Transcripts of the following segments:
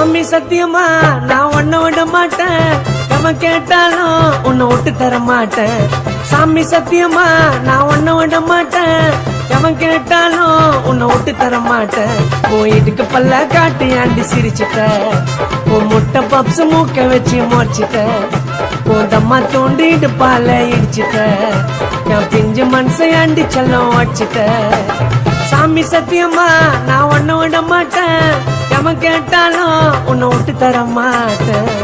சாமி சத்தியமா நான் உன்னை விட மாட்டேன், எவன் கேட்டாலும் உன்னை விட்டு தர மாட்டேன். சாமி சத்தியமா நான் உன்னை விட மாட்டேன், எவன் கேட்டாலும் உன்னை விட்டு தர மாட்டேன். உன் இதுக்கு பல்ல காட்டி ஆண்டி சிரிச்சுட்ட, உன் முட்டை பப்ஸ் மூக்க வச்சு மோர்ச்சிட்ட, உன் தம்மா தூண்டிட்டு பால இடிச்சிட்ட, என் பிஞ்சு மனசை ஆண்டி செல்லம் வச்சிட்ட. சாமி சத்தியமா நான் உன்னை விட மாட்டேன், எவன் கேட்டாலும் உன்னை விட்டு தர மாட்டேன்.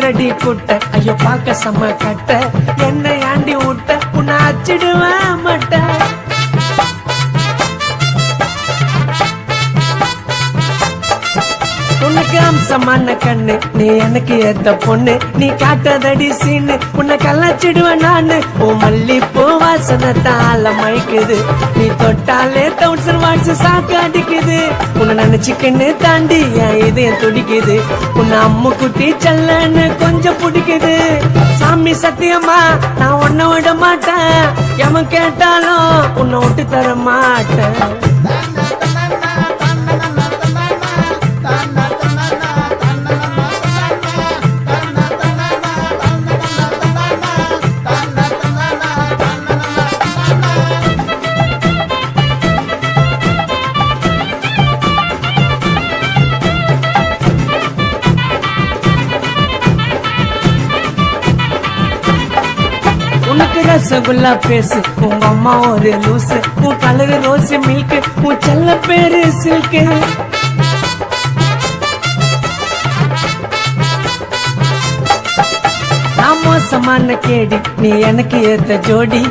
ரெடி கூட்ட ஐயோ பாக்க சம கட்ட, என்ன ஆண்டி விட்ட உன்னை அச்சிடுவேன் மட்ட. உனக்கு அம்சமான கண்ணு, நீ எனக்கு ஏத்த பொண்ணு, நீ காட்டதடி சீனு, உன்னை கல்லாச்சிடுவேன் நானு. உன் மல்லிப்பூ வாசனை தாள மயக்குது, நீ தொட்டாலே 1000 வாட்ஸ் சாக்கு அடிக்குது. உன்னை நினைச்சுக்கின்னு தாண்டி என் இதயம் துடிக்குது, உன்னை அம்மு குட்டி செல்லன்னு கொஞ்சம் பிடிக்குது. சாமி சத்தியமா நான் உன்னை விட மாட்டேன், எவன் கேட்டாலும் உன்னை விட்டு தர மாட்டேன். உனக்கு ரசகுல்லா பேசு, உங்க அம்மா ஒரு லூசு, உன் கலரு ரோஸ் மில்க், உன் செல்ல பேரு சில்கு. நான் மோசமான கேடி, நீ எனக்கு ஏத்த ஜோடி,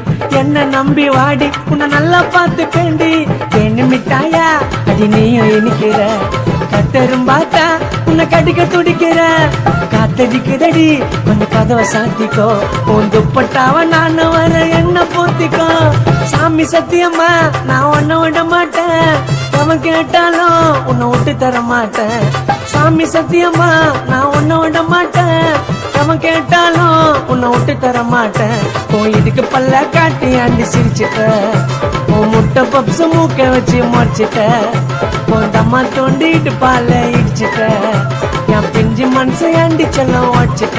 என்ன நம்பி வாடி, உன்னை நல்லா பார்த்து பேண்டி. தேனி மிட்டாயா அடி நீயும் இனிக்கிற, கட்டரும்பாத்தா உன்னை கடிக்க துடிக்கிற. காத்தடிக்குதடி கொஞ்சம் கதவை சாத்திக்கோ, உன் துப்பட்டாவ நான் வர என்ன போத்திக்கோ. சாமி சத்தியமா நான் உன்னை விட மாட்டேன், அவன் கேட்டாலும் உன்னை விட்டு தர மாட்டேன். சாமி சத்தியமா நான் உன்னை விட மாட்டேன், அவன் கேட்டாலும் உன்னை விட்டு தர மாட்டேன். உன் இதுக்கு பல்ல காட்டி ஆண்டி சிரிச்சிட்ட, உன் முட்டை பப்ஸ் மூக்க வச்சு மறைச்சிட்ட, உன் தம்மா தோண்டிட்டு பால இடிச்சிட்ட, என் பிஞ்சு மனசை ஆண்டி செல்லம் வச்சிட்ட.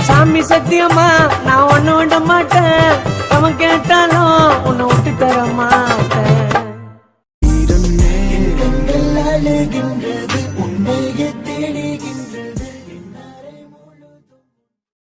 சாமி சத்தியமா நான் உன்னை விட மாட்டேன், அவன் கேட்டாலும்